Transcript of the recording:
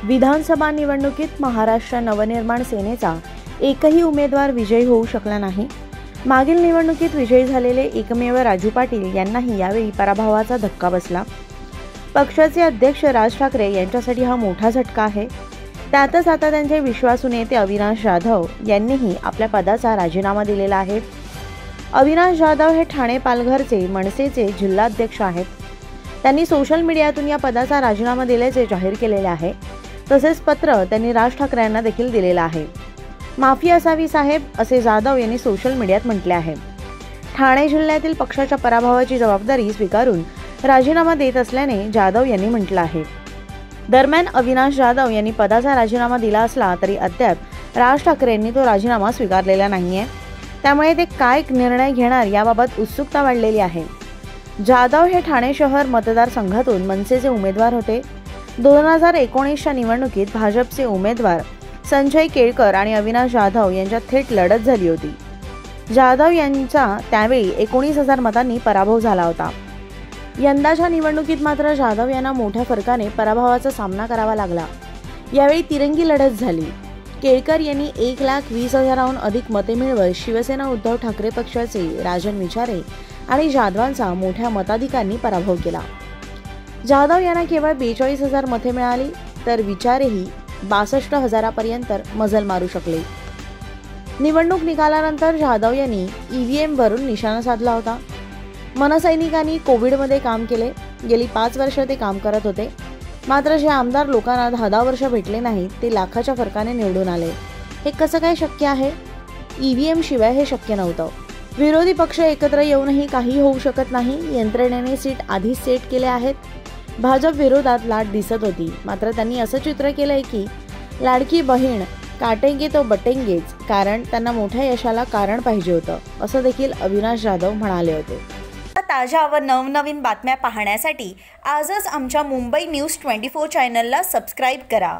विधानसभा निवडणुकीत महाराष्ट्र नवनिर्माण सेनेचा एकही उमेदवार विजयी होऊ शकला नाही। मागील निवडणुकीत विजयी झालेले एकमेव राजू पाटील यांनाही यावेळी पराभवाचा धक्का बसला। पक्षाचे अध्यक्ष राज ठाकरे यांच्यासाठी हा मोठा झटका आहे। त्यातच आता त्यांचे विश्वासू नेते अविनाश जाधव यांनीही आपल्या पदाचा राजीनामा दिलेला आहे। अविनाश जाधव हे ठाणे पालघरचे मनसेचे जिल्हाध्यक्ष आहेत। त्यांनी सोशल मीडियातून या पदाचा राजीनामा दिल्याचे जाहीर केलेले आहे। तसेच पत्र त्यांनी राज ठाकरे यांना देखील दिलेलं आहे। माफी असावी साहेब, असे जाधव यांनी सोशल मीडियात म्हटले आहे। ठाणे जिल्ह्यातील पक्षाच्या पराभवाची जबाबदारी स्वीकारून राजीनामा देत असल्याने जाधव यांनी म्हटलं आहे। दरम्यान अविनाश जाधव यांनी पदाचा राजीनामा दिला असला तरी अद्याप राज ठाकरे यांनी तो राजीनामा स्वीकारलेला नाहीये। त्यामुळे ते काय निर्णय घेणार याबाबत उत्सुकता वाढलेली आहे। जाधव हे ठाणे शहर मतदारसंघातून मनसेचे उमेदवार होते। 2019च्या निवडणुकीत भाजपचे उमेदवार संजय केळकर आणि अविनाश जाधव यांच्यात थेट लढत झाली होती। जाधव यांचा त्यावेळी 19,000 मतांनी पराभव झाला होता। यंदाच्या निवडणुकीत मात्र जाधव यांना मोठ्या फरकाने पराभवाचा सामना करावा लागला। यावेळी तिरंगी लढत झाली। केळकर यांनी 1,20,000हून अधिक मते मिळवत शिवसेना उद्धव ठाकरे पक्षाचे राजन विचारे आणि जाधवांचा मोठ्या मताधिकांनी पराभव केला। जाधव यांना केवळ 42,000 मते मिळाली तर विचारेही 62,000 पर्यंत मजल मारू शकले। निवडणूक निकालानंतर जाधव यांनी ईव्हीएम वरून निशाणा साधला होता। मनसैनिकांनी कोविडमध्ये काम केले। गेली 5 वर्ष ते काम करत होते। मात्र जे आमदार लोकांना 10 वर्ष भेटले नाहीत ते लाखाच्या फरकाने निवडून आले। हे कसं काय शक्य आहे? ईव्हीएम शिवाय हे शक्य नव्हतं। विरोधी पक्ष एकत्र येऊनही काही होऊ शकत नाही। यंत्रणेने सीट आधीच सेट केले आहेत। भाजप विरोधात लाट दिसत होती, मात्र त्यांनी असं चित्र केलंय की लाडकी बहीण काटेंगे तो बटेंगेच, कारण त्यांना मोठ्या यशाला कारण पाहिजे होतं, असं देखील अविनाश जाधव म्हणाले होते। ताज्या व नवनवीन बातम्या पाहण्यासाठी आजच आमच्या मुंबई न्यूज 24 चॅनलला सबस्क्राईब करा।